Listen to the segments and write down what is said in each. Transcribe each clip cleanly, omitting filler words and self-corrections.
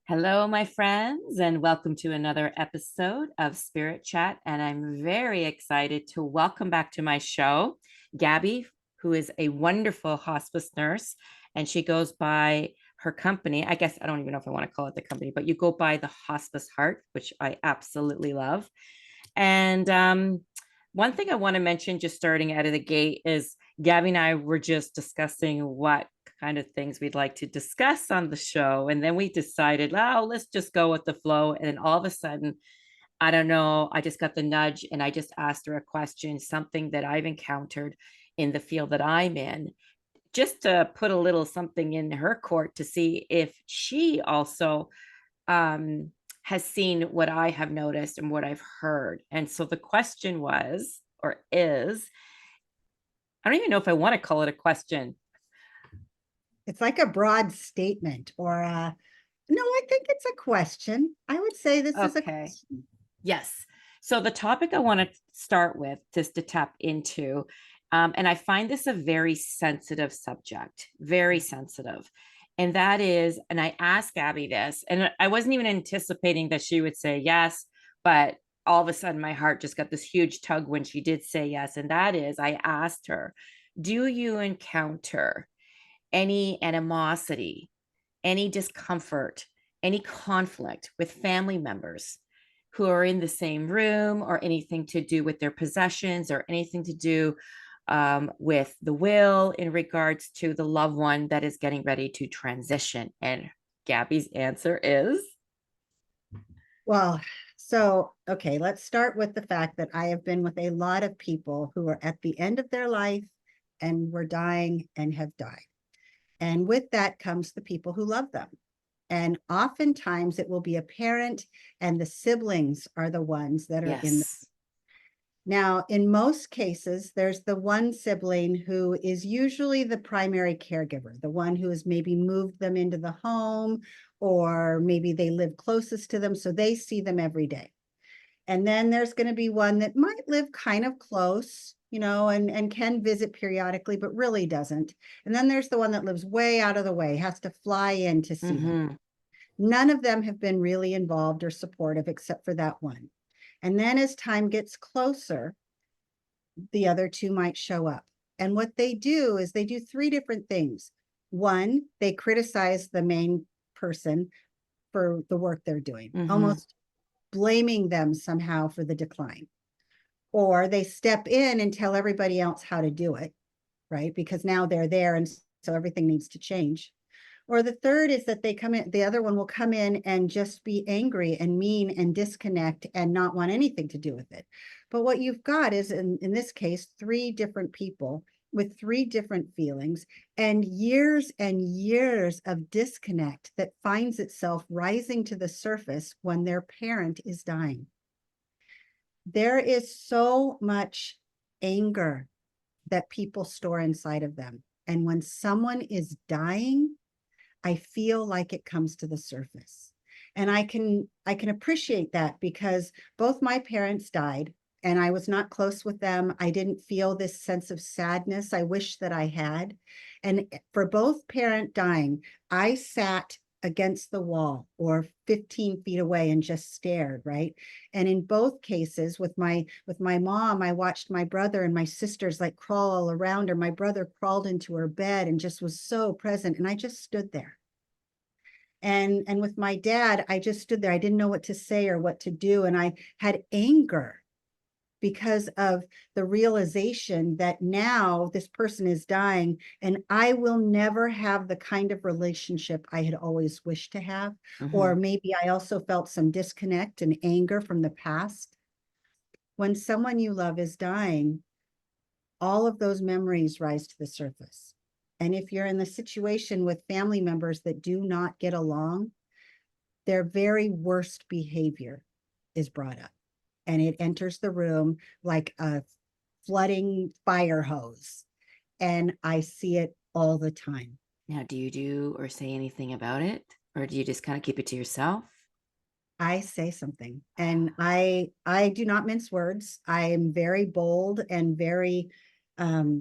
Hello, my friends, and welcome to another episode of Spirit Chat. And I'm very excited to welcome back to my show Gabby, who is a wonderful hospice nurse, and she goes by her company. I guess I don't even know if I want to call it the company, but you go by the Hospice Heart, which I absolutely love. And one thing I want to mention, just starting out of the gate, is Gabby and I were just discussing what kind of things we'd like to discuss on the show. And then we decided, oh, let's just go with the flow. And then all of a sudden, I don't know, I just got the nudge and I just asked her a question, something that I've encountered in the field that I'm in, just to put a little something in her court to see if she also um, has seen what I have noticed and what I've heard. And so the question was, or is, I don't even know if I want to call it a question. It's like a broad statement or no, I think it's a question. I would say this is a Okay. question. Yes. So the topic I want to start with, just to tap into, and I find this a very sensitive subject, very sensitive. And that is, and I asked Abby this, and I wasn't even anticipating that she would say yes, but all of a sudden my heart just got this huge tug when she did say yes. And that is, I asked her, do you encounter any animosity, any discomfort, any conflict with family members who are in the same room, or anything to do with their possessions, or anything to do with the will in regards to the loved one that is getting ready to transition? And Gabby's answer is Well, so, okay, let's start with the fact that I have been with a lot of people who are at the end of their life and were dying and have died. And with that comes the people who love them. And oftentimes it will be a parent, and the siblings are the ones that are in. yes. Now, in most cases, there's the one sibling who is usually the primary caregiver, the one who has maybe moved them into the home, or maybe they live closest to them, so they see them every day. And then there's going to be one that might live kind of close, and can visit periodically, but really doesn't. And then there's the one that lives way out of the way, has to fly in to see them. Mm-hmm. None of them have been really involved or supportive except for that one. And then as time gets closer, the other two might show up. And what they do is they do three different things. One, they criticize the main person for the work they're doing, Mm-hmm. almost blaming them somehow for the decline. Or they step in and tell everybody else how to do it, right? Because now they're there and so everything needs to change. Or the third is that they come in, the other one will come in and just be angry and mean and disconnect and not want anything to do with it. But what you've got is, in this case, three different people with three different feelings and years of disconnect that finds itself rising to the surface when their parent is dying. There is so much anger that people store inside of them. And when someone is dying, I feel like it comes to the surface. And I can appreciate that because both my parents died and I was not close with them. I didn't feel this sense of sadness I wish that I had. And for both parent dying, I sat against the wall or 15 feet away and just stared, right? And in both cases with my mom, I watched my brother and my sisters like crawl all around her. My brother crawled into her bed and just was so present, and I just stood there. And with my dad, I just stood there. I didn't know what to say or what to do, and I had anger because of the realization that now this person is dying and I will never have the kind of relationship I had always wished to have. Mm-hmm. Or maybe I also felt some disconnect and anger from the past. When someone you love is dying, all of those memories rise to the surface. And if you're in the situation with family members that do not get along, their very worst behavior is brought up, and it enters the room like a flooding fire hose. And I see it all the time. Now, do you do or say anything about it? Or do you just kind of keep it to yourself? I say something, and I do not mince words. I am very bold and very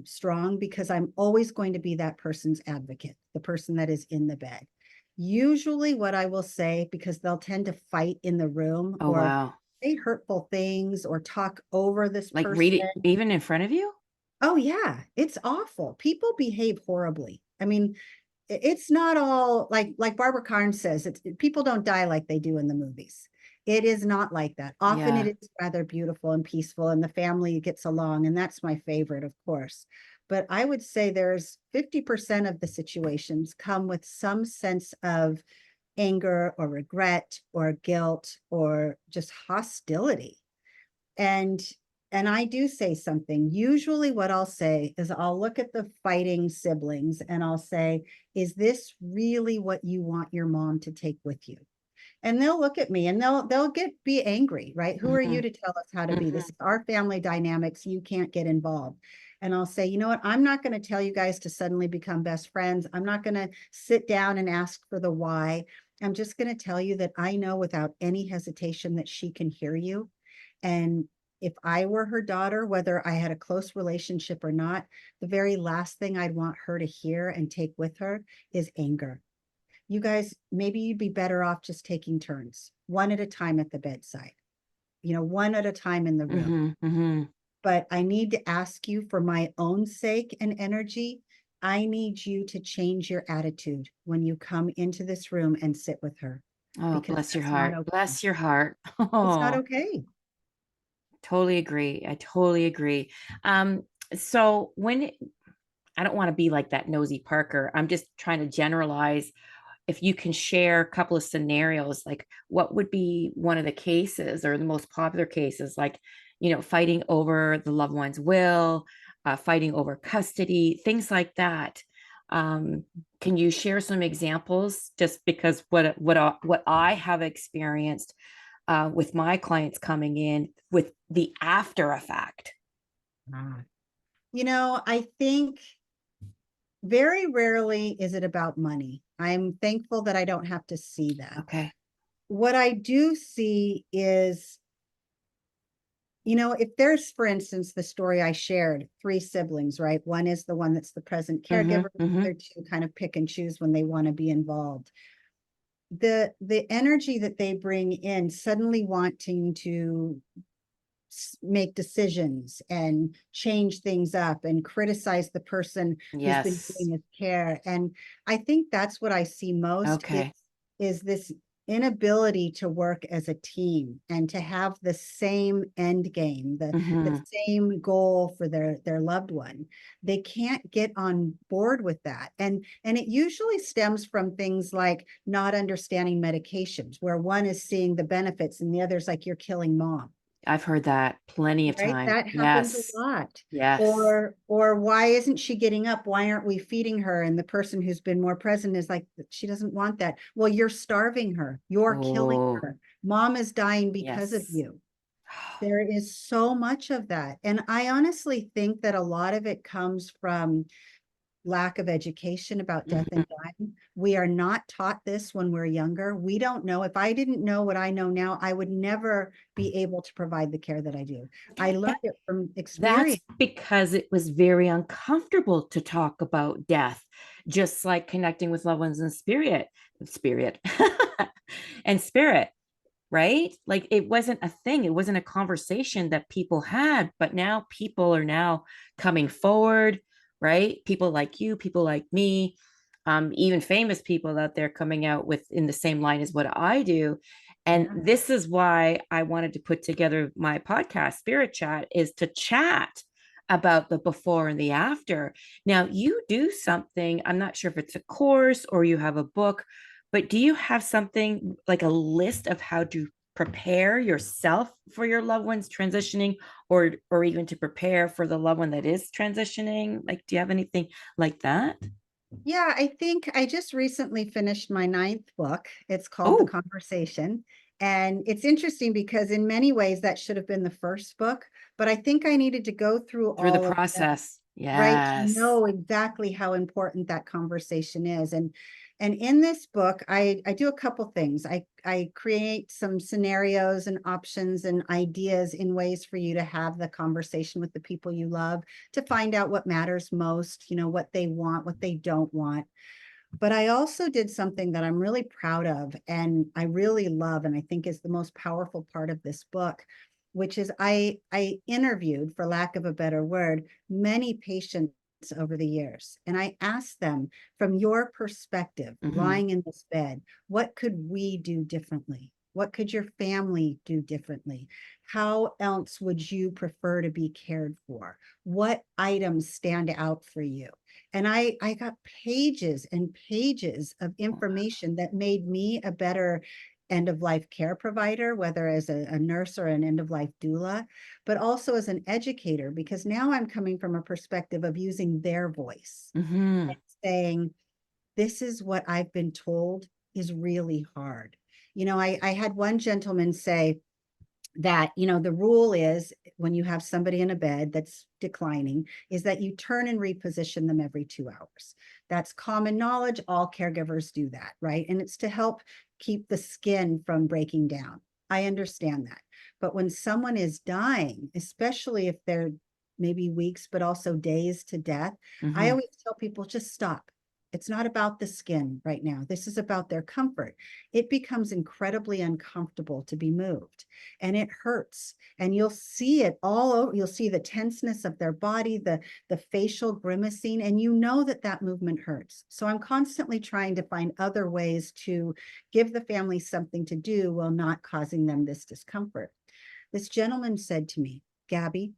strong because I'm always going to be that person's advocate, the person that is in the bed. Usually what I will say, because they'll tend to fight in the room Oh, or wow. say hurtful things or talk over this Like read person. it even in front of you? Oh yeah, it's awful. People behave horribly. I mean, it's not all like Barbara Carnes says, people don't die like they do in the movies. It is not like that. Often it Yeah. is rather beautiful and peaceful, and the family gets along, and that's my favorite, of course. But I would say there's 50% of the situations come with some sense of anger or regret or guilt or just hostility. And and I do say something. Usually what I'll say is I'll look at the fighting siblings and I'll say, is this really what you want your mom to take with you? And they'll look at me and they'll get be angry, right? Who are you Mhm, to tell us how to be? This mhm. is our family dynamics. You can't get involved. And I'll say, you know what? I'm not going to tell you guys to suddenly become best friends. I'm not going to sit down and ask for the why. I'm just going to tell you that I know without any hesitation that she can hear you. And if I were her daughter, whether I had a close relationship or not, the very last thing I'd want her to hear and take with her is anger. You guys, maybe you'd be better off just taking turns, one at a time at the bedside, one at a time in the room. Mhm, mhm. But I need to ask you for my own sake and energy. I need you to change your attitude when you come into this room and sit with her, Oh, because bless your that's not heart. okay. Bless your heart. It's not Oh, okay. totally agree. I totally agree. Um, so when I don't want to be like that nosy Parker, I'm just trying to generalize. If you can share a couple of scenarios, like what would be one of the cases or the most popular cases, like, fighting over the loved one's will, fighting over custody, things like that. Um, can you share some examples? Just because what I have experienced with my clients coming in with the after effect. Ah. I think very rarely is it about money. I'm thankful that I don't have to see that. Okay. What I do see is, if there's, for instance, the story I shared, three siblings, right? One is the one that's the present Mm-hmm, caregiver, the mm-hmm. other two kind of pick and choose when they want to be involved. The energy that they bring in, suddenly wanting to make decisions and change things up and criticize the person who's been Yes. doing his care. And I think that's what I see most Okay. is this inability to work as a team and to have the same end game, the Mm-hmm. same goal for their loved one. They can't get on board with that. And it usually stems from things like not understanding medications, where one is seeing the benefits and the other's like, you're killing mom. I've heard that plenty of Right? time. That happens a Yes. lot. Yes. Or why isn't she getting up? Why aren't we feeding her? And the person who's been more present is like, she doesn't want that. Well, you're starving her. You're killing Oh, her. Mom is dying because of yes. you. There is so much of that. And I honestly think that a lot of it comes from lack of education about death Mhm. and dying. We are not taught this when we're younger. We don't know. If I didn't know what I know now, I would never be able to provide the care that I do. I learned And it from that's experience. because it was very uncomfortable to talk about death, just like connecting with loved ones in spirit, and spirit, right? Like it wasn't a thing. It wasn't a conversation that people had, but now people are now coming forward, right? People like you, people like me, even famous people out there coming out with in the same line as what I do. And Yeah. this is why I wanted to put together my podcast, Spirit Chat, is to chat about the before and the after. Now, you do something, I'm not sure if it's a course or you have a book, but do you have something like a list of how to prepare yourself for your loved ones transitioning, or even to prepare for the loved one that is transitioning? Like, do you have anything like that? Yeah, I think I just recently finished my ninth book. It's called The Oh, Conversation. And it's interesting because in many ways that should have been the first book, but I think I needed to go through through the all of them, process. right, to Yes. know exactly how important that conversation is. And in this book, I do a couple things. I create some scenarios and options and ideas in ways for you to have the conversation with the people you love, to find out what matters most, what they want, what they don't want. But I also did something that I'm really proud of and I really love, and I think is the most powerful part of this book, which is I interviewed, for lack of a better word, many patients over the years. And I asked them, from your perspective, Mhm. lying in this bed, what could we do differently? What could your family do differently? How else would you prefer to be cared for? What items stand out for you? And I got pages and pages of information that made me a better end of life care provider, whether as a nurse or an end of life doula, but also as an educator, because now I'm coming from a perspective of using their voice and Mhm. saying, this is what I've been told is really hard. I had one gentleman say, that the rule is, when you have somebody in a bed that's declining, is that you turn and reposition them every 2 hours. That's common knowledge. All caregivers do that, right? And it's to help keep the skin from breaking down. I understand that. But when someone is dying, especially if they're maybe weeks but also days to death, I Mhm. always tell people, just stop. It's not about the skin right now. This is about their comfort. It becomes incredibly uncomfortable to be moved, and it hurts, and you'll see it all over. You'll see the tenseness of their body, the facial grimacing, and that movement hurts. So I'm constantly trying to find other ways to give the family something to do while not causing them this discomfort. This gentleman said to me, Gabby,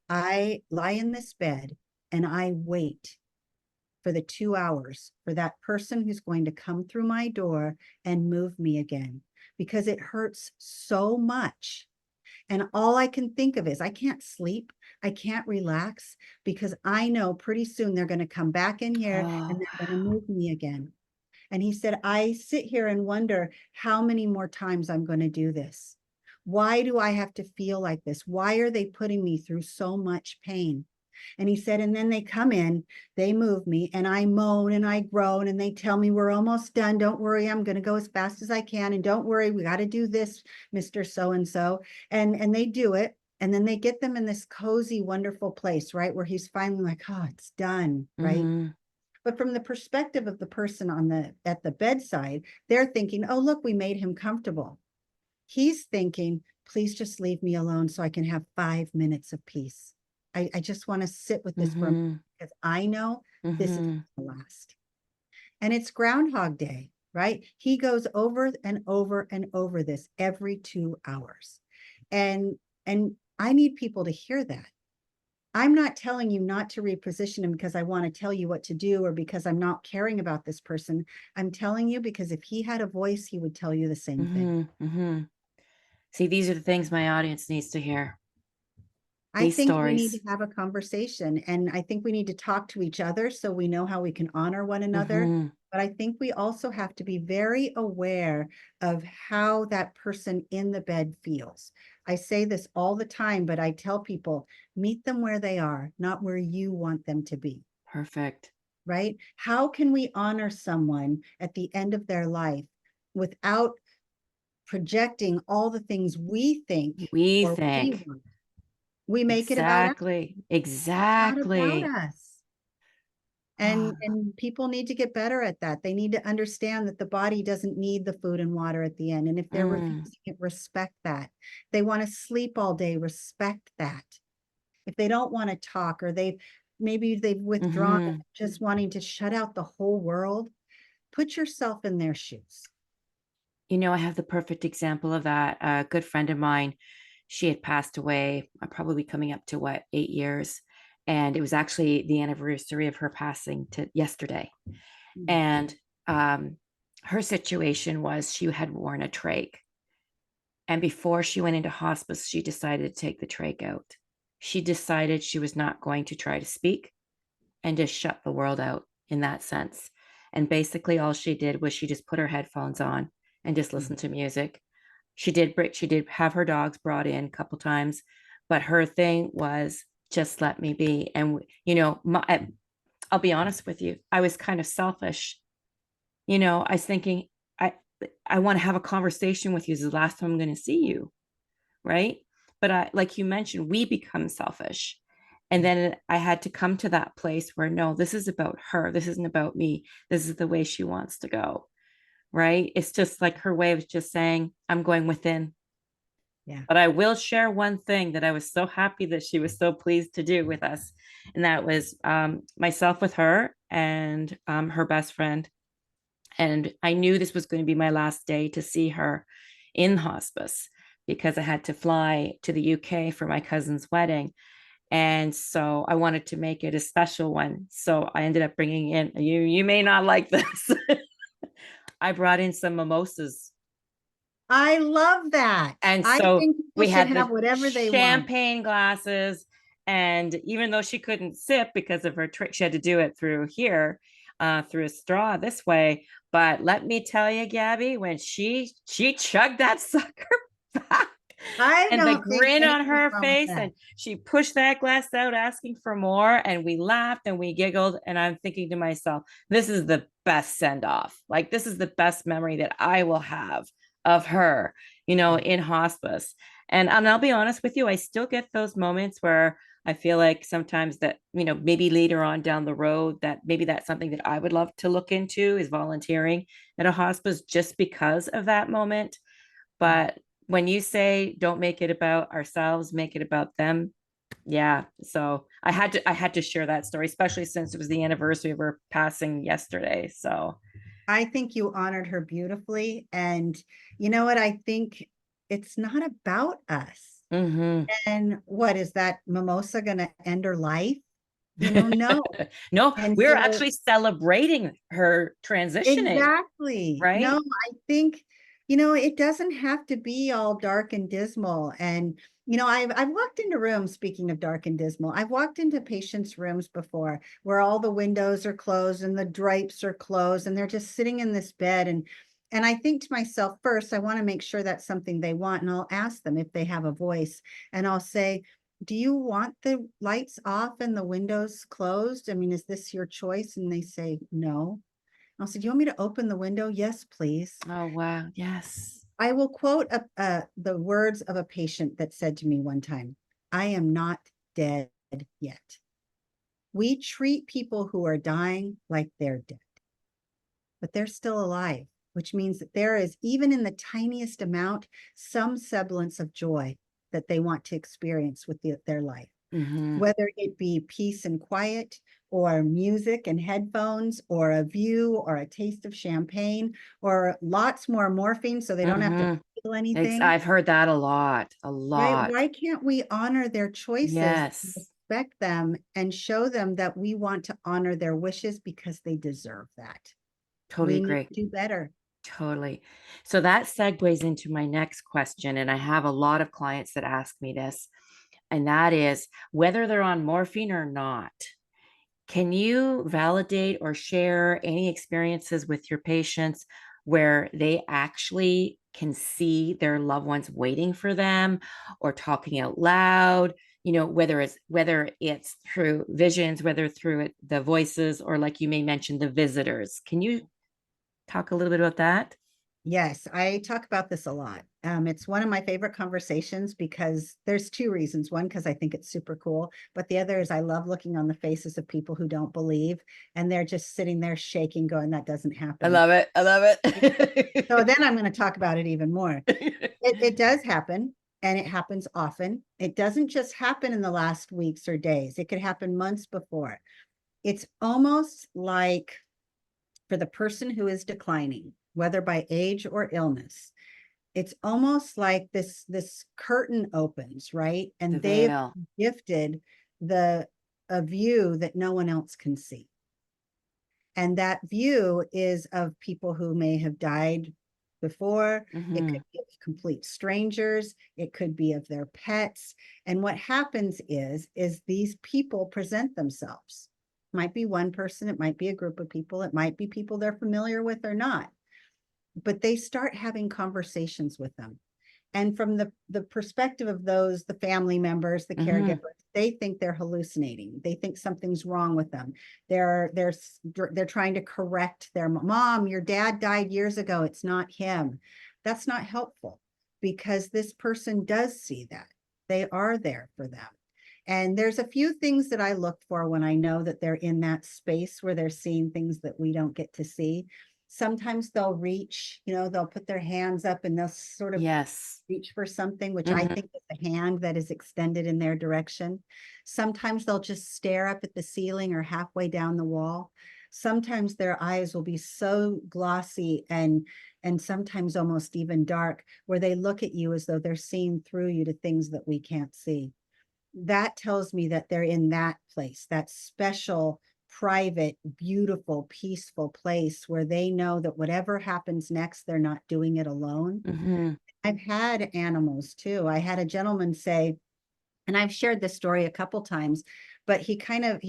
I lie in this bed and I wait for the 2 hours for that person who's going to come through my door and move me again, because it hurts so much. And all I can think of is, I can't sleep. I can't relax, because I know pretty soon they're going to come back in here and Oh, they're going to wow. move me again. And he said, I sit here and wonder how many more times I'm going to do this. Why do I have to feel like this? Why are they putting me through so much pain? And he said, and then they come in, they move me, and I moan and I groan, and they tell me, we're almost done. Don't worry, I'm going to go as fast as I can. And don't worry, we got to do this, Mr. So-and-so. And they do it. And then they get them in this cozy, wonderful place, right? Where he's finally like, oh, it's done, right? Mhm. But from the perspective of the person at the bedside, they're thinking, oh, look, we made him comfortable. He's thinking, please just leave me alone so I can have 5 minutes of peace. I just want to sit with this for a minute, Mhm. because I know this is Mhm. the last. And it's Groundhog Day, right? He goes over and over and over this every 2 hours. And and I need people to hear that. I'm not telling you not to reposition him because I want to tell you what to do, or because I'm not caring about this person. I'm telling you because if he had a voice, he would tell you the same thing. Mhm. Mhm. See, these are the things my audience needs to hear. I These think we need to stories. have a conversation, and I think we need to talk to each other so we know how we can honor one another. Mhm. But I think we also have to be very aware of how that person in the bed feels. I say this all the time, but I tell people, meet them where they are, not where you want them to be, Perfect. right? How can we honor someone at the end of their life without projecting all the things we think We or we think. want? We make it about us. Exactly. It's not about Exactly. us. Oh, And people need to get better at that. They need to understand that the body doesn't need the food and water at the end. And if they're mm. refusing it, respect that. They want to sleep all day, respect that. If they don't want to talk, or they've withdrawn, Mhm. just wanting to shut out the whole world, put yourself in their shoes. I have the perfect example of that. A good friend of mine, she had passed away, probably coming up to what, 8 years. And it was actually the anniversary of her passing to yesterday. Mm. And um, her situation was she had worn a trach. And before she went into hospice, she decided to take the trach out. She decided she was not going to try to speak and just shut the world out in that sense. And basically, all she did was she just put her headphones on and just listened to music. She did have her dogs brought in a couple times, but her thing was just let me be. And I'll be honest with you, I was kind of selfish. I was thinking, I I want to have a conversation with you. This is the last time I'm going to see you, right? But like you mentioned, we become selfish, And then I had to come to that place where no, this is about her. This isn't about me. This is the way she wants to go. Right. It's just like her way of just saying, I'm going within. Yeah. But I will share one thing that I was so happy that she was so pleased to do with us. And that was myself with her and her best friend. And I knew this was going to be my last day to see her in hospice because I had to fly to the UK for my cousin's wedding. And so I wanted to make it a special one. So I ended up bringing in, you may not like this. I brought in some mimosas. I love that. And I so think people we should had have the whatever they want. champagne glasses. And even though she couldn't sip because of her trick, she had to do it through here, through a straw this way. But let me tell you, Gabby, when she chugged that sucker back, I and the don't think grin on anything's her wrong with face, that. and she pushed that glass out asking for more, and we laughed and we giggled, and I'm thinking to myself, this is the best send off. Like, this is the best memory that I will have of her, in hospice. And I'll be honest with you, I still get those moments where I feel like sometimes that, maybe later on down the road, that maybe that's something that I would love to look into, is volunteering at a hospice just because of that moment. But when you say don't make it about ourselves, make it about them. Yeah. So I had to share that story, especially since it was the anniversary of her passing yesterday. So I think you honored her beautifully. And you know what? I think it's not about us. mhm. And what is that mimosa going to end her life? No. No, And we're so actually celebrating her transitioning, exactly. No, right? I think, it doesn't have to be all dark and dismal. And, I've walked into rooms, speaking of dark and dismal, I've walked into patients' rooms before where all the windows are closed and the drapes are closed and they're just sitting in this bed. And I think to myself, first, I want to make sure that's something they want. And I'll ask them if they have a voice and I'll say, do you want the lights off and the windows closed? I mean, is this your choice? And they say, no. I'll say, do you want me to open the window? Yes, please. Oh, wow. Yes. I will quote the words of a patient that said to me one time, I am not dead yet. We treat people who are dying like they're dead, but they're still alive, which means that there is, even in the tiniest amount, some semblance of joy that they want to experience with their life. Mhm. Whether it be peace and quiet, or music and headphones, or a view, or a taste of champagne, or lots more morphine so they don't have to Mhm. feel anything, I've heard that a lot, a right? lot. Why can't we honor their choices, Yes. respect them, and show them that we want to honor their wishes because they deserve that? Totally We need agree. to do better. Totally. So that segues into my next question. And I have a lot of clients that ask me this, and that is whether they're on morphine or not. Can you validate or share any experiences with your patients where they actually can see their loved ones waiting for them or talking out loud? Whether it's through visions, whether through the voices, or like you may mention the visitors. Can you talk a little bit about that? Yes, I talk about this a lot. It's one of my favorite conversations because there's two reasons. One, because I think it's super cool, but the other is I love looking on the faces of people who don't believe, and they're just sitting there shaking, going, that doesn't I happen. love it. I love So it. then I'm going to talk about it even more. It does happen, and it happens often. It doesn't just happen in the last weeks or days. It could happen months before. It's almost like, for the person who is declining, whether by age or illness, it's almost like this curtain opens, right? The And they've veil. gifted the a view that no one else can see. And that view is of people who may have died before. It Hmm. could be of complete strangers. It could be of their pets. And what happens is these people present themselves. Might be one person, it might be a group of people, it might be people they're familiar with or not, but they start having conversations with them. And from the perspective of those, the family members, the Hmm. caregivers, they think they're hallucinating. They think something's wrong with them. They're trying to correct their mom. Your dad died years ago. It's not him. That's not helpful because this person does see that. They are there for them. And there's a few things that I look for when I know that they're in that space where they're seeing things that we don't get to see. Sometimes they'll reach, they'll put their hands up and they'll sort of Yes. reach for something, which I Mhm. think is a hand that is extended in their direction. Sometimes they'll just stare up at the ceiling or halfway down the wall. Sometimes their eyes will be so glossy and sometimes almost even dark, where they look at you as though they're seeing through you to things that we can't see. That tells me that they're in that place, that special, private, beautiful, peaceful place where they know that whatever happens next, they're not doing it alone. Mhm. I've had animals too. I had a gentleman say, and I've shared this story a couple times, but he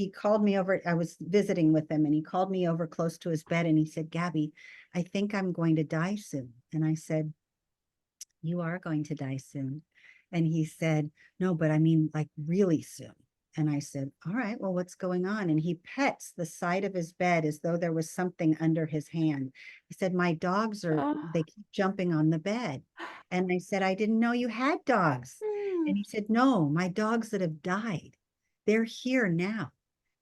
called me over. I was visiting with him and he called me over close to his bed and he said, Gabby, I think I'm going to die soon. And I said, you are going to die soon. And he said, no, but I mean like really soon. And I said, all right, well, what's going on? And he pets the side of his bed as though there was something under his hand. He said, my dogs Oh. they keep jumping on the bed. And I said, I didn't know you had dogs. Mm. And he said, no, my dogs that have died, they're here now.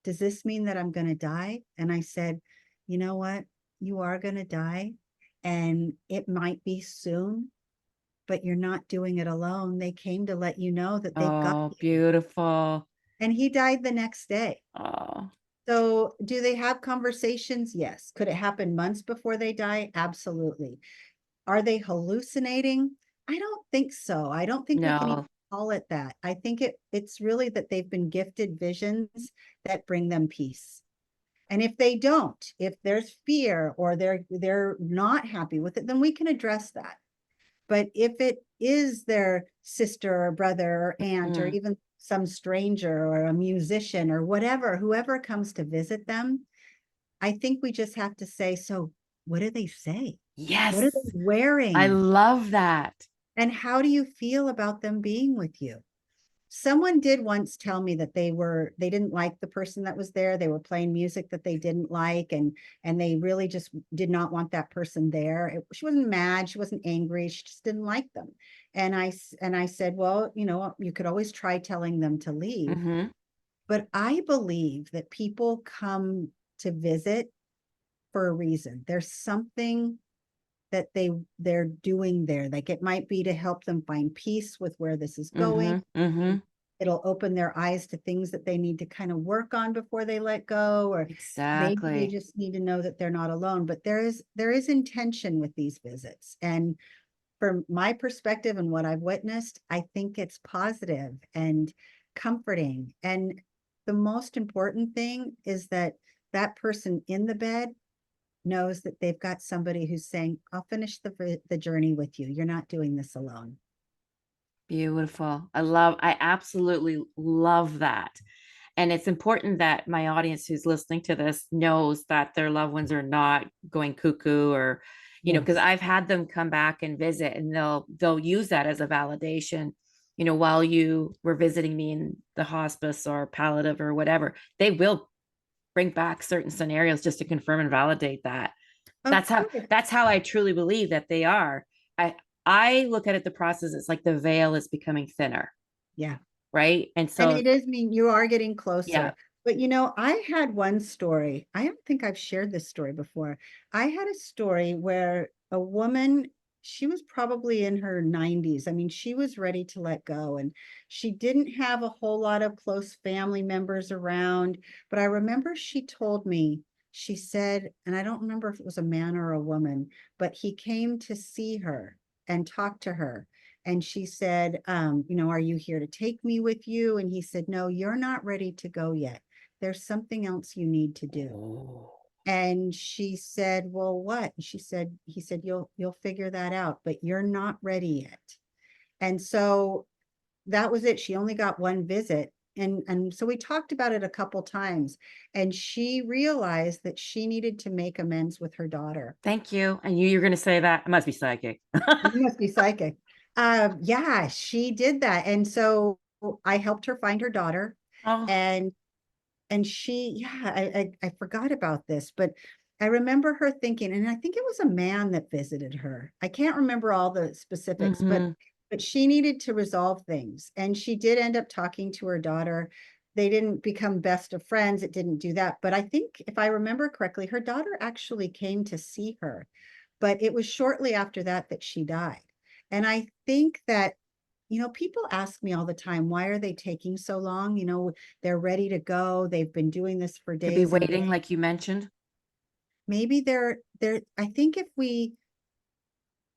Does this mean that I'm going to die? And I said, you know what? You are going to die. And it might be soon, but you're not doing it alone. They came to let you know that they've got Oh, you. beautiful. And he died the next day. Oh. So, do they have conversations? Yes. Could it happen months before they die? Absolutely. Are they hallucinating? I don't think so. I don't think we can even No. call it that. I think it's really that they've been gifted visions that bring them peace. And if they don't, if there's fear or they're not happy with it, then we can address that. But if it is their sister or brother or aunt or Mm. even some stranger or a musician or whatever, whoever comes to visit them, I think we just have to say, so what do they say? What are they Yes. I wearing? love that. And how do you feel about them being with you? Someone did once tell me that they didn't like the person that was there. They were playing music that they didn't like, and they really just did not want that person there. She wasn't mad, she wasn't angry, she just didn't like them. And I said, well, you could always try telling them to leave. Hmm. But I believe that people come to visit for a reason. There's something that they're doing there. Like it might be to help them find peace with where this is Hmm. going. Hmm. It'll open their eyes to things that they need to kind of work on before they let go, or maybe they Exactly. just need to know that they're not alone. But there is intention with these visits. And from my perspective and what I've witnessed, I think it's positive and comforting. And the most important thing is that that person in the bed knows that they've got somebody who's saying, I'll finish the journey with you. You're not doing this alone. Beautiful. I absolutely love that. And it's important that my audience who's listening to this knows that their loved ones are not going cuckoo or, because Yes. I've had them come back and visit and they'll use that as a validation. While you were visiting me in the hospice or palliative or whatever, they will bring back certain scenarios just to confirm and validate that. Of That's how course. that's how I truly believe that they are. I look at it the process, it's like the veil is becoming thinner, Yeah. right? And And so it is mean you are getting yeah. closer. But I had one story. I don't think I've shared this story before. I had a story where a woman, she was probably in her 90s. I mean, she was ready to let go and she didn't have a whole lot of close family members around. But I remember she told me, she said, and I don't remember if it was a man or a woman, but he came to see her and talk to her. And she said, are you here to take me with you? And he said, no, you're not ready to go yet. There's something else you need to do. Oh. And she said, well, what? He said, you'll figure that out, but you're not ready yet. And so that was it. She only got one visit. And so we talked about it a couple times, and she realized that she needed to make amends with her daughter. Thank you. And you're going to say that? I must be psychic. You must be psychic. Yeah, she did that. And so I helped her find her daughter. Oh, And I forgot about this, but I remember her thinking, and I think it was a man that visited her. I can't remember all the specifics, but mhm. but she needed to resolve things. And she did end up talking to her daughter. They didn't become best of friends. It didn't do that. But I think if I remember correctly, her daughter actually came to see her, but it was shortly after that that she died. And I think that, people ask me all the time, why are they taking so long? They're ready to go. They've been doing this for To be days and days. waiting, like you mentioned. Maybe I think if we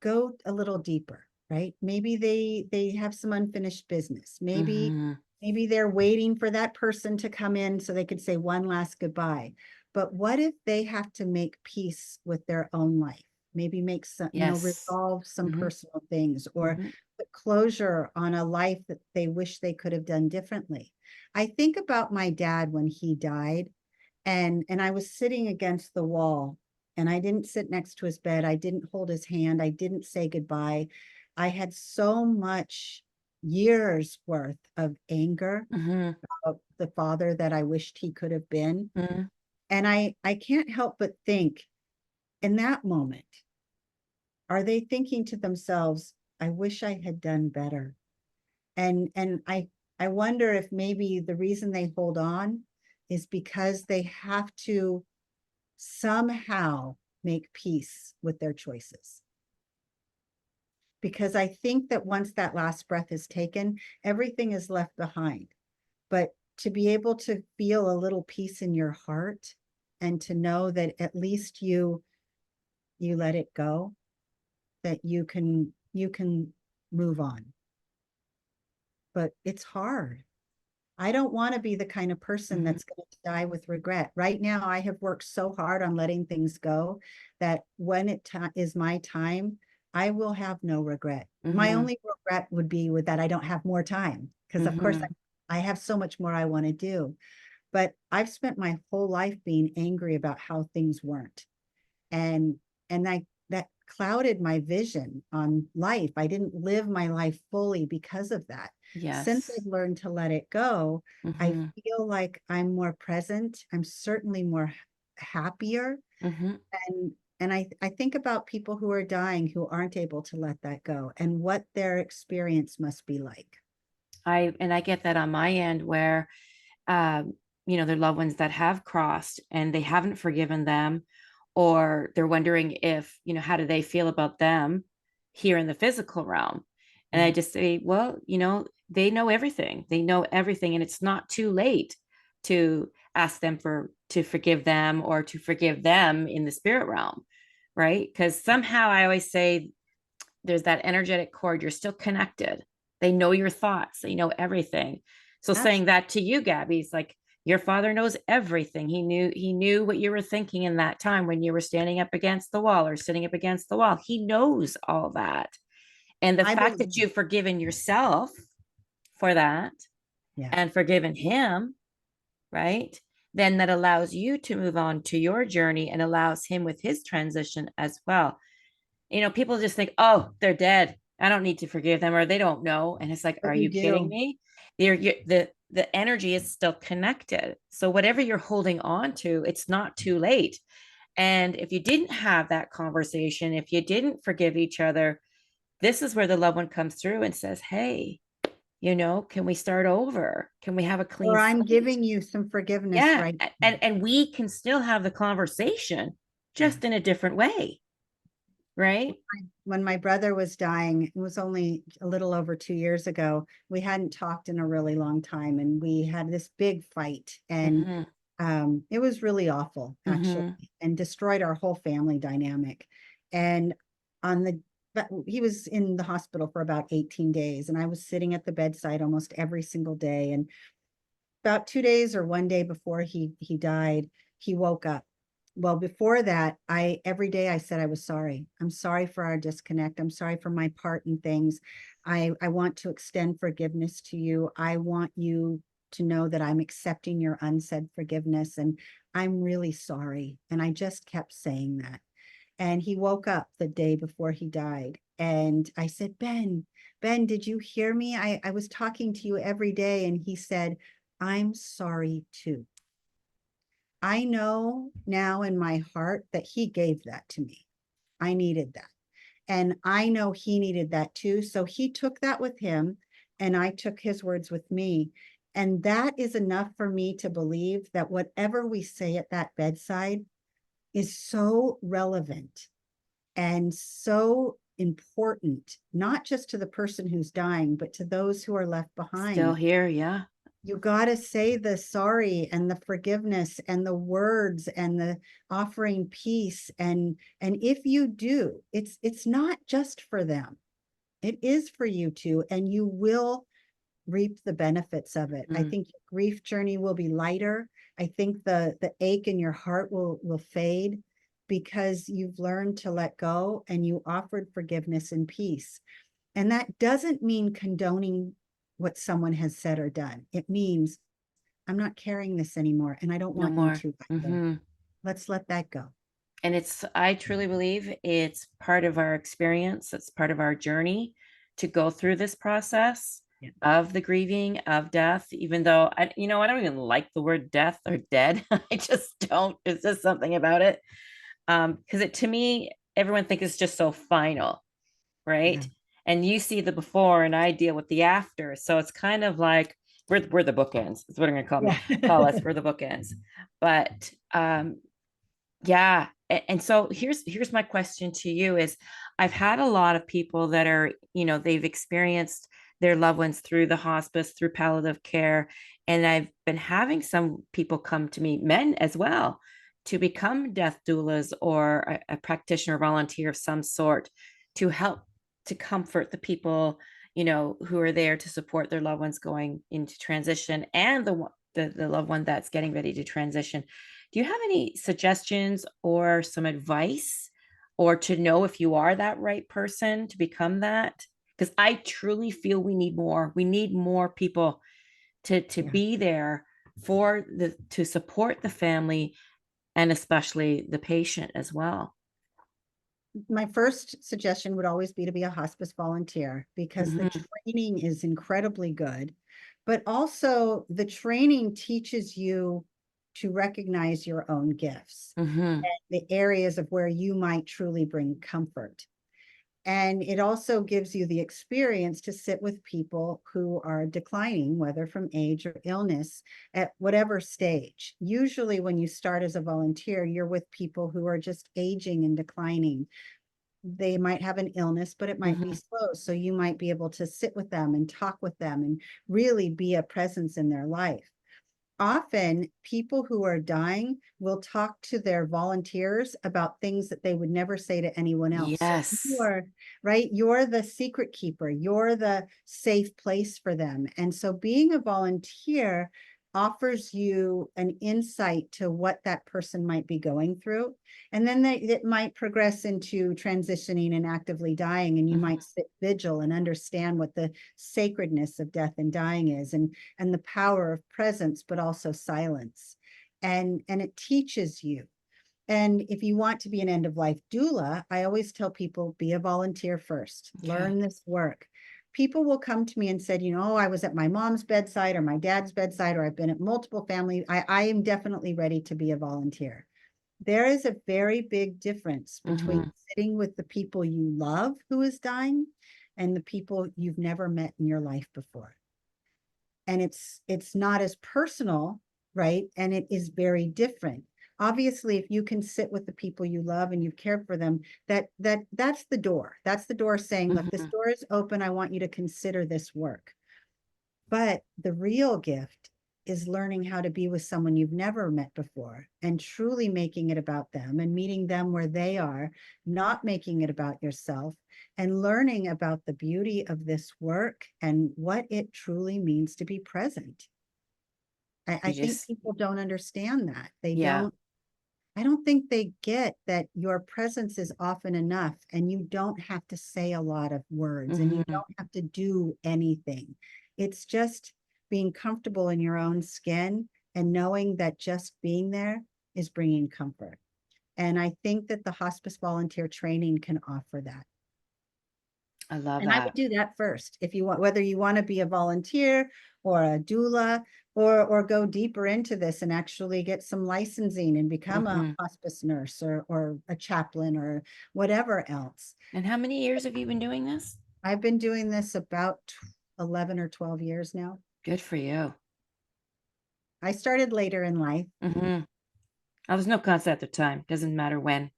go a little deeper, right? Maybe they have some unfinished business. Maybe Hmm. maybe they're waiting for that person to come in so they could say one last goodbye. But what if they have to make peace with their own life? Maybe make some, Yes. resolve some Hmm. personal things, or Hmm. put closure on a life that they wish they could have done differently. I think about my dad when he died, and I was sitting against the wall, and I didn't sit next to his bed. I didn't hold his hand. I didn't say goodbye. I had so much years worth of anger Hmm. of the father that I wished he could have been. Hmm. And I can't help but think, in that moment, are they thinking to themselves, I wish I had done better? And I wonder if maybe the reason they hold on is because they have to somehow make peace with their choices. Because I think that once that last breath is taken, everything is left behind. But to be able to feel a little peace in your heart, and to know that at least you let it go, that you can move on. But it's hard. I don't want to be the kind of person Hmm. that's going to die with regret. Right now, I have worked so hard on letting things go that when is my time, I will have no regret. My Hmm. only regret would be with that I don't have more time, because of course Hmm. I have so much more I want to do. But I've spent my whole life being angry about how things weren't, and that clouded my vision on life. I didn't live my life fully because of that. Since Yes. I've learned to let it go, I Hmm. feel like I'm more present. I'm certainly more happier. Hmm. And I think about people who are dying who aren't able to let that go, and what their experience must be like. I get that on my end where um, their loved ones that have crossed and they haven't forgiven them, or they're wondering if, how do they feel about them here in the physical realm? And I Yeah. just say, well, they know everything. They know everything, and it's not too late to ask them to forgive them, or to forgive them in the spirit realm, right? Because somehow I always say there's that energetic cord. You're still connected. They know your thoughts. They know everything. So saying Absolutely. that to you, Gabby, is like your father knows everything. He knew what you were thinking in that time when you were standing up against the wall or sitting up against the wall. He knows all that. And the I fact believe. that you've forgiven yourself for that Yeah. and forgiven him, right? Then that allows you to move on to your journey and allows him with his transition as well. People just think, oh, they're dead. I don't need to forgive them, or they don't know. And it's like, are But you you kidding do. me? The energy is still connected. So whatever you're holding on to, it's not too late. And if you didn't have that conversation, if you didn't forgive each other, this is where the loved one comes through and says, hey, can we start over? Can we have a Or clean I'm slate? giving you some forgiveness Yeah. right now. And we can still have the conversation just in a different way, right? When my brother was dying, it was only a little over 2 years ago. We hadn't talked in a really long time, and we had this big fight, and Mm-hmm. it was really awful, actually, Mm-hmm. and destroyed our whole family dynamic. And on the but he was in the hospital for about 18 days, and I was sitting at the bedside almost every single day. And about 2 days or one day before he died, he woke up. Well, before that, I every day I said I was sorry. I'm sorry for our disconnect. I'm sorry for my part in things. I want to extend forgiveness to you. I want you to know that I'm accepting your unsaid forgiveness, and I'm really sorry. And I just kept saying that. And he woke up the day before he died. And I said, Ben, did you hear me? I was talking to you every day. And he said, I'm sorry too. I know now in my heart that he gave that to me. I needed that. And I know he needed that too. So he took that with him, and I took his words with me. And that is enough for me to believe that whatever we say at that bedside is so relevant and so important, not just to the person who's dying, but to those who are left Still behind. here. Yeah. You got to say the sorry and the forgiveness and the words and the offering peace. And if you do, it's not just for them. It is for you too, and you will reap the benefits of it. I Mm. think your grief journey will be lighter. I think the ache in your heart will fade because you've learned to let go and you offered forgiveness and peace. And that doesn't mean condoning what someone has said or done. It means I'm not carrying this anymore and I don't No want you more. to either. Hmm. Let's let that go. And I truly believe it's part of our experience. It's part of our journey to go through this process Yeah. of the grieving of death, even though I don't even like the word death or dead. I just don't. It's just something about it. Because to me, everyone thinks it's just so final, Yeah. right? And you see the before and I deal with the after. So it's kind of like we're the bookends. That's what I'm gonna Yeah. call us. We're the bookends. But yeah. And so here's my question to you is I've had a lot of people that are, they've experienced their loved ones through the hospice, through palliative care. And I've been having some people come to me, men as well, to become death doulas or a practitioner volunteer of some sort to help to comfort the people, who are there to support their loved ones going into transition and the loved one that's getting ready to transition. Do you have any suggestions or some advice or to know if you are that right person to become that? Because I truly feel we need more. We need more people to Yeah. be there to support the family and especially the patient as well. My first suggestion would always be to be a hospice volunteer because the Mhm, training is incredibly good, but also the training teaches you to recognize your own gifts mhm. and the areas of where you might truly bring comfort. And it also gives you the experience to sit with people who are declining, whether from age or illness, at whatever stage. Usually, when you start as a volunteer, you're with people who are just aging and declining. They might have an illness, but it might be Mhm. slow. So you might be able to sit with them and talk with them and really be a presence in their life. Often, people who are dying will talk to their volunteers about things that they would never say to anyone else. So you Yes. are, right, you're the secret keeper, you're the safe place for them. And so being a volunteer offers you an insight to what that person might be going through. And then it might progress into transitioning and actively dying, and you Mhm. might sit vigil and understand what the sacredness of death and dying is. And the power of presence, but also silence. And it teaches you. And if you want to be an end of life doula, I always tell people be a volunteer first, Okay. learn this work. People will come to me and said, oh, I was at my mom's bedside or my dad's bedside, or I've been at multiple family. I am definitely ready to be a volunteer. There is a very big difference between Mhm. sitting with the people you love who is dying and the people you've never met in your life before. And it's not as personal, right? And it is very different. Obviously, if you can sit with the people you love and you've cared for them, that's the door. That's the door saying, look, this Mhm. door is open. I want you to consider this work. But the real gift is learning how to be with someone you've never met before and truly making it about them and meeting them where they are, not making it about yourself, and learning about the beauty of this work and what it truly means to be present. I You think just people don't understand that. They yeah. don't, I don't think they get that your presence is often enough and you don't have to say a lot of words and you Mhm. don't have to do anything. It's just being comfortable in your own skin and knowing that just being there is bringing comfort. And I think that the hospice volunteer training can offer that. I love And I would that. do that first. If you want, whether you want to be a volunteer or a doula, or go deeper into this and actually get some licensing and become a Mhm. hospice nurse or a chaplain or whatever else. And how many years have you been doing this? I've been doing this about 11 or 12 years now. Good for you. I started later in life. Mhm. Oh, there's no concept of time. Doesn't matter when.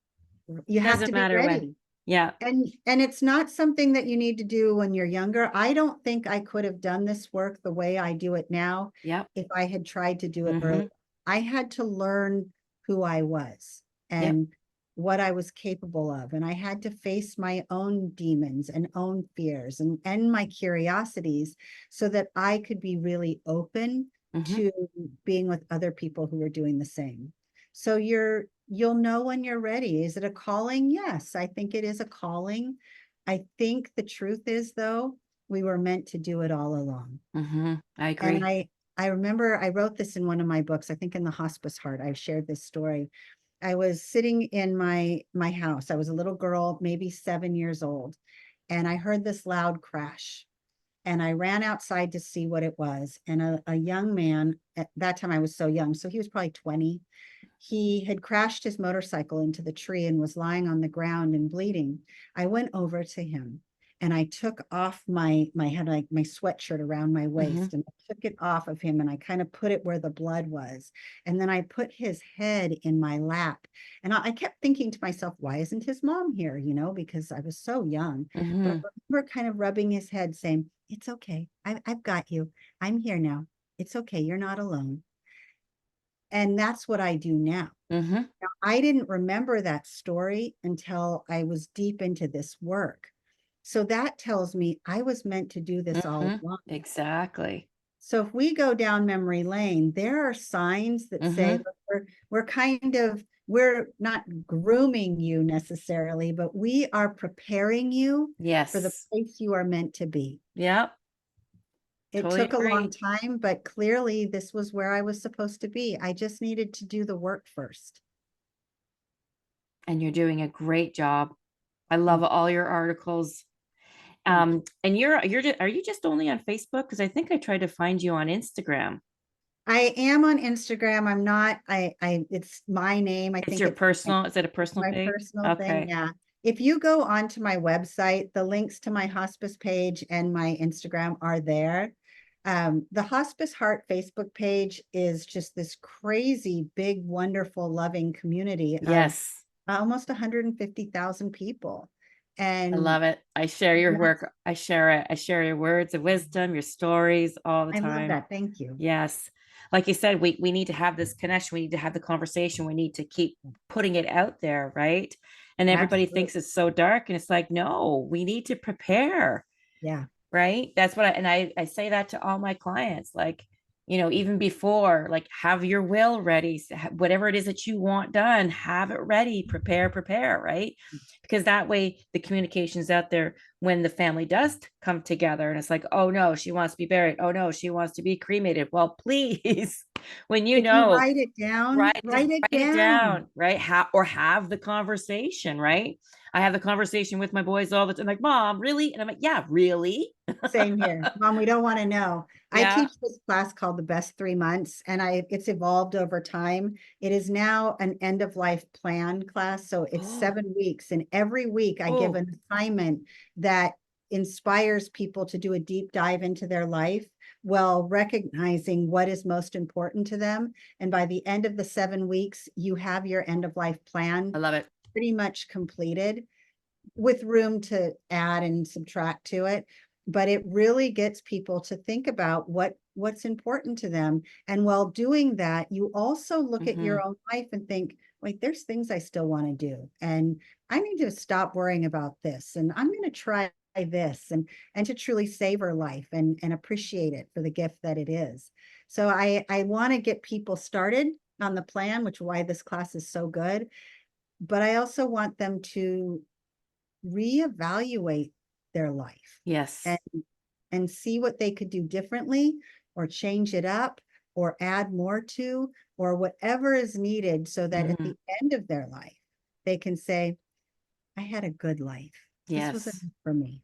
You have Doesn't to be matter when. ready. Yeah. And it's not something that you need to do when you're younger. I don't think I could have done this work the way I do it now Yep. if I had tried to do it early. Mhm. I had to learn who I was Yep. and what I was capable of. And I had to face my own demons and own fears and my curiosities so that I could be really open Mhm. to being with other people who are doing the same. So you'll know when you're ready. Is it a calling? Yes, I think it is a calling. I think the truth is, though, we were meant to do it all along. Mhm. I And agree. I remember I wrote this in one of my books, I think in the Hospice Heart. I shared this story. I was sitting in my house. I was a little girl, maybe 7 years old, and I heard this loud crash. And I ran outside to see what it was. And a young man, at that time I was so young, so he was probably 20. He had crashed his motorcycle into the tree and was lying on the ground and bleeding. I went over to him and I took off my had like my sweatshirt around my Mhm. waist and I took it off of him and I kind of put it where the blood was. And then I put his head in my lap. And I kept thinking to myself, why isn't his mom here? Because I was so young. But Mhm. I remember kind of rubbing his head saying, it's okay. I've got you. I'm here now. It's okay. You're not alone. And that's what I do now. Mhm. Now, I didn't remember that story until I was deep into this work. So that tells me I was meant to do this all Mhm. along. Exactly. So if we go down memory lane, there are signs that say, Mhm. look, we're kind of, we're not grooming you necessarily, but we are preparing you for the Yes. place you are meant to be. Yep. It Totally took a long agree. time, but clearly this was where I was supposed to be. I just needed to do the work first. And you're doing a great job. I love Thank, all your articles. thank you. And are you just only on Facebook? Because I think I tried to find you on Instagram. I am on Instagram. I'm not, it's my name. I It's think your it's personal, is it a personal my page? personal thing. Okay. Yeah. If you go onto my website, the links to my hospice page and my Instagram are there. The Hospice Heart Facebook page is just this crazy, big, wonderful, loving community of Yes. almost 150,000 people. I And love it. I share your that's, work. I share it. I share your words of wisdom, your stories all the I love time. that. Thank you. Yes. Like you said, we need to have this connection. We need to have the conversation. We need to keep putting it out there, right? And everybody Absolutely. thinks it's so dark. And it's like, no, we need to prepare. Yeah. Right, that's what I say that to all my clients, like, even before, like, have your will ready, whatever it is that you want done, have it ready, prepare, right? Because that way the communication is out there when the family does come together and it's like, oh no, she wants to be buried, oh no, she wants to be cremated. Well, please, when If you write it down, write it write it down. down, right? Or have the conversation, right? I have the conversation with my boys all the time, like, Mom, really? And I'm like, yeah, really? Same here. Mom, we don't want to know. I Yeah. teach this class called The Best 3 Months, and it's evolved over time. It is now an end of life plan class. So it's Oh, 7 weeks. And every week I give oh, an assignment that inspires people to do a deep dive into their life while recognizing what is most important to them. And by the end of the 7 weeks, you have your end of life I plan love it. pretty much completed, with room to add and subtract to it. But it really gets people to think about what's important to them. And while doing that, you also look at Hmm. your own life and think, wait, there's things I still want to do. And I need to stop worrying about this. And I'm going to try this and to truly savor life and appreciate it for the gift that it is. So I want to get people started on the plan, which is why this class is so good. But I also want them to reevaluate their life Yes. and see what they could do differently or change it up or add more to or whatever is needed so that at Hmm. the end of their life they can say, I had a good life. This was Yes. enough for me.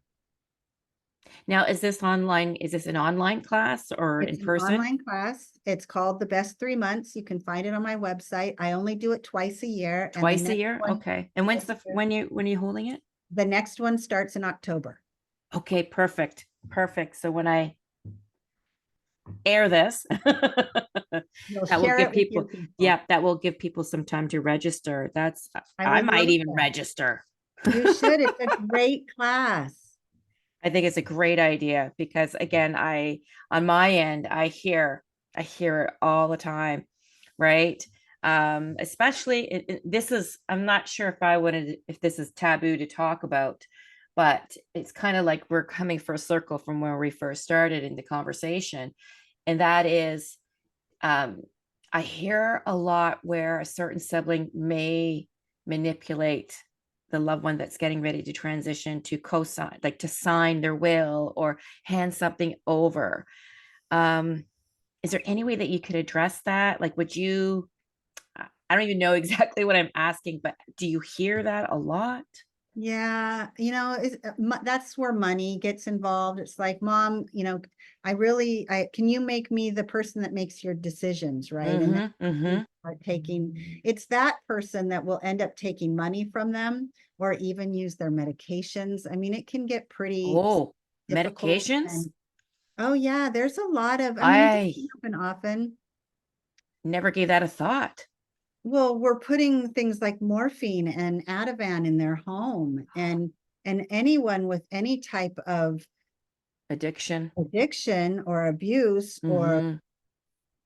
Now, is this online? Is this an online class or in It's an person? online class. It's called The Best 3 Months. You can find it on my website. I only do it twice a year, and Twice a year? Okay. And when's when are you holding it? the next one starts in October. Okay, perfect. Perfect. So when I air this, You'll that will share give it with your people, people. yeah, that will give people some time to register. That's, I I would might love even that. register. You should. It's a great class. I think it's a great idea because again, on my end, I hear it all the time, right? Especially this is, I'm not sure if I wanted, if this is taboo to talk about, but it's kind of like we're coming for a circle from where we first started in the conversation. And that is, um, I hear a lot where a certain sibling may manipulate the loved one that's getting ready to transition to co-sign, like to sign their will or hand something over. Um, is there any way that you could address that? Like, would you, I don't even know exactly what I'm asking, but do you hear that a lot? Yeah, that's where money gets involved. It's like, mom, can you make me the person that makes your decisions, right? And then Mm-hmm. you Mm-hmm. start it's that person that will end up taking money from them or even use their medications. I mean, it can get pretty Oh, difficult. medications? And oh yeah, there's a lot of, I mean, it I doesn't happen often. never gave that a thought. Well, we're putting things like morphine and Ativan in their home, and anyone with any type of Addiction. addiction or abuse, or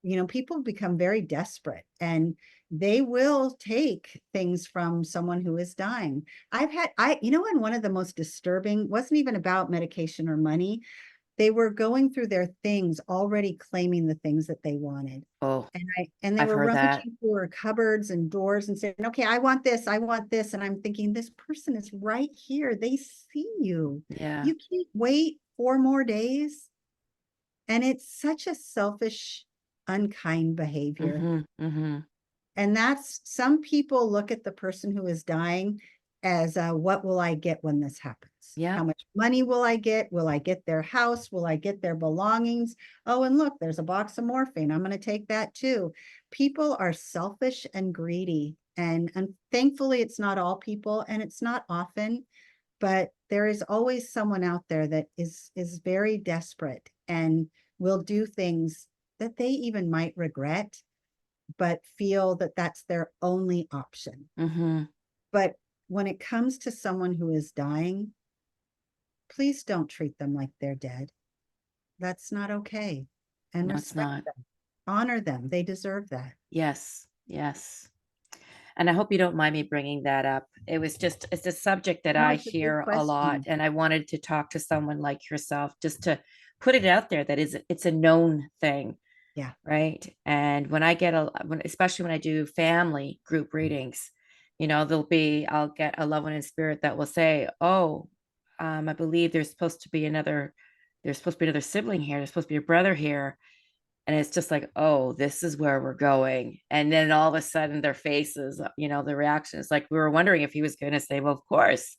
Mm-hmm. people become very desperate, and they will take things from someone who is dying. And one of the most disturbing wasn't even about medication or money. They were going through their things already claiming the things that they wanted. Oh, And they I've were heard that. rummaging through our cupboards and doors and saying, okay, I want this, I want this. And I'm thinking, this person is right here. They see you. Yeah. You can't wait 4 more days. And it's such a selfish, unkind behavior. Mm-hmm. Mm-hmm. And that's, some people look at the person who is dying as, what will I get when this happens? Yeah. How much money will I get? Will I get their house? Will I get their belongings? Oh, and look, there's a box of morphine. I'm going to take that too. People are selfish and greedy. And thankfully, it's not all people, and it's not often, but there is always someone out there that is very desperate and will do things that they even might regret, but feel that that's their only option. Mm-hmm. But when it comes to someone who is dying, please don't treat them like they're dead. That's not okay. And No, it's respect not. them, honor them. They deserve that. Yes. Yes. And I hope you don't mind me bringing that up. It was just, it's a subject that No, I it's a good hear a lot. question. And I wanted to talk to someone like yourself just to put it out there that it's a known thing. Yeah. Right. And when I get especially when I do family group readings, I'll get a loved one in spirit that will say, oh, I believe there's supposed to be another sibling here. There's supposed to be a brother here. And it's just like, oh, this is where we're going. And then all of a sudden their faces, the reaction is like, we were wondering if he was going to say, well, of course,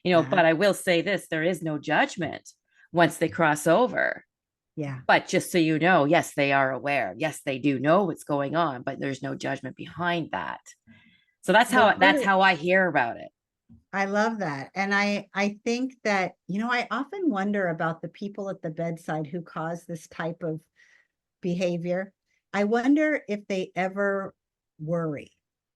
Yeah. but I will say this, there is no judgment once they cross over. Yeah. But just so you know, yes, they are aware. Yes, they do know what's going on, but there's no judgment behind that. So Well, that's how I hear about it. I love that. And I think that, I often wonder about the people at the bedside who cause this type of behavior. I wonder if they ever worry.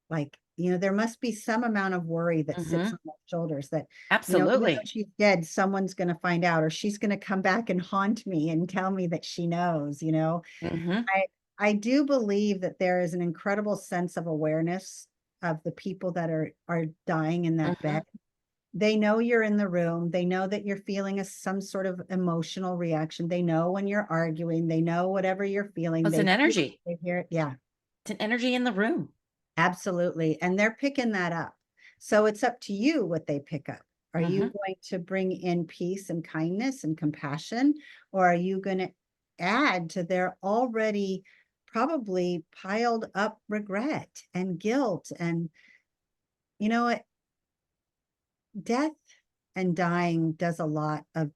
Like, there must be some amount of worry that sits Mm-hmm. on their shoulders that, even though Absolutely. she's dead, someone's going to find out, or she's going to come back and haunt me and tell me that she knows. Mm-hmm. I I do believe that there is an incredible sense of awareness of the people that are dying in that Mm-hmm. bed. They know you're in the room. They know that you're feeling some sort of emotional reaction. They know when you're arguing. They know whatever you're feeling. It's They an feel energy. they hear it. Yeah, It's an energy in the room. absolutely. And they're picking that up. So it's up to you what they pick up. Are you Mm-hmm. going to bring in peace and kindness and compassion, or are you going to add to their already probably piled up regret and guilt? And you know what? Death and dying does a lot of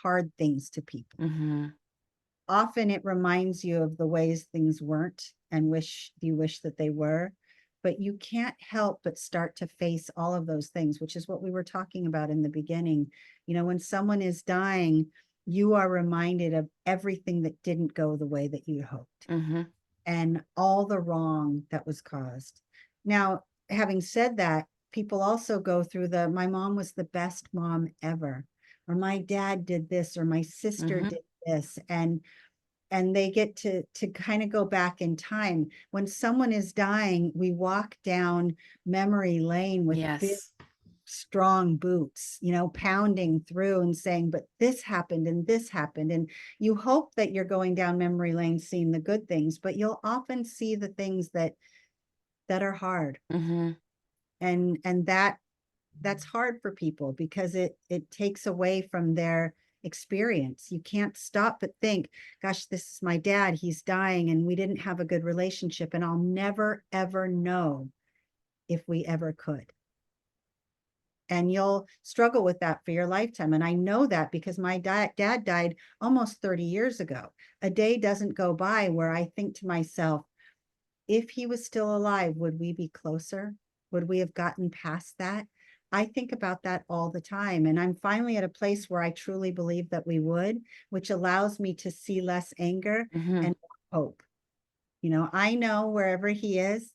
hard things to people. Mm-hmm. Often it reminds you of the ways things weren't and you wish that they were, but you can't help but start to face all of those things, which is what we were talking about in the beginning. When someone is dying, you are reminded of everything that didn't go the way that you hoped Mm-hmm. and all the wrong that was caused. Now, having said that, people also go through my mom was the best mom ever, or my dad did this, or my sister Mm-hmm. did this. And they get to kind of go back in time. When someone is dying, we walk down memory lane with big, Yes. strong boots, pounding through and saying, but this happened and this happened. And you hope that you're going down memory lane seeing the good things, but you'll often see the things that are hard. Mm-hmm. And that's hard for people because it takes away from their experience. You can't stop but think, gosh, this is my dad, he's dying and we didn't have a good relationship, and I'll never ever know if we ever could. And you'll struggle with that for your lifetime. And I know that because my dad died almost 30 years ago. A day doesn't go by where I think to myself, if he was still alive, would we be closer? Would we have gotten past that? I think about that all the time. And I'm finally at a place where I truly believe that we would, which allows me to see less anger Mm-hmm. and hope. I know wherever he is,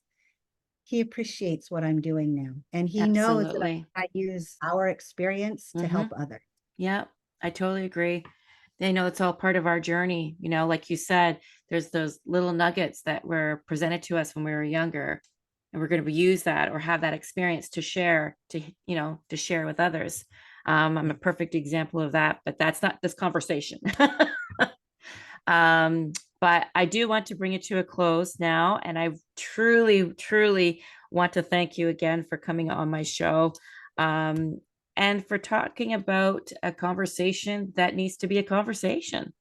he appreciates what I'm doing now. And he knows that Absolutely. I use our experience to Mm-hmm. help others. Yeah, I totally agree. They know it's all part of our journey. Like you said, there's those little nuggets that were presented to us when we were younger, and we're going to use that or have that experience to share, to share with others. I'm a perfect example of that, but that's not this conversation. um, but I do want to bring it to a close now, and I truly, truly want to thank you again for coming on my show. And for talking about a conversation that needs to be a conversation,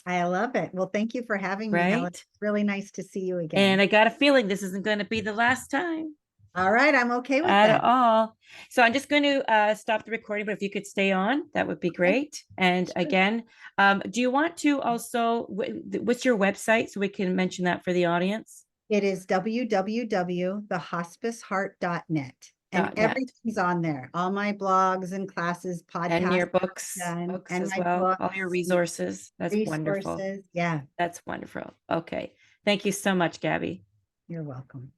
I love it. Well, thank you for having me, Helen. right? Really nice to see you And again. I got a feeling this isn't going to be the last time All right, I'm okay with at that. all. So I'm just going to stop the recording, but if you could stay on, that would be Okay, great. And sure. again, do you want to also, what's your website so we can mention that for the audience? It is www.thehospiceheart.net. And .net. everything's on there. All my blogs and classes, And podcasts your that I've books, done, books and as my well, all your books and resources. That's wonderful. resources. Yeah, That's wonderful. Okay. Thank you so much, Gabby. you're welcome.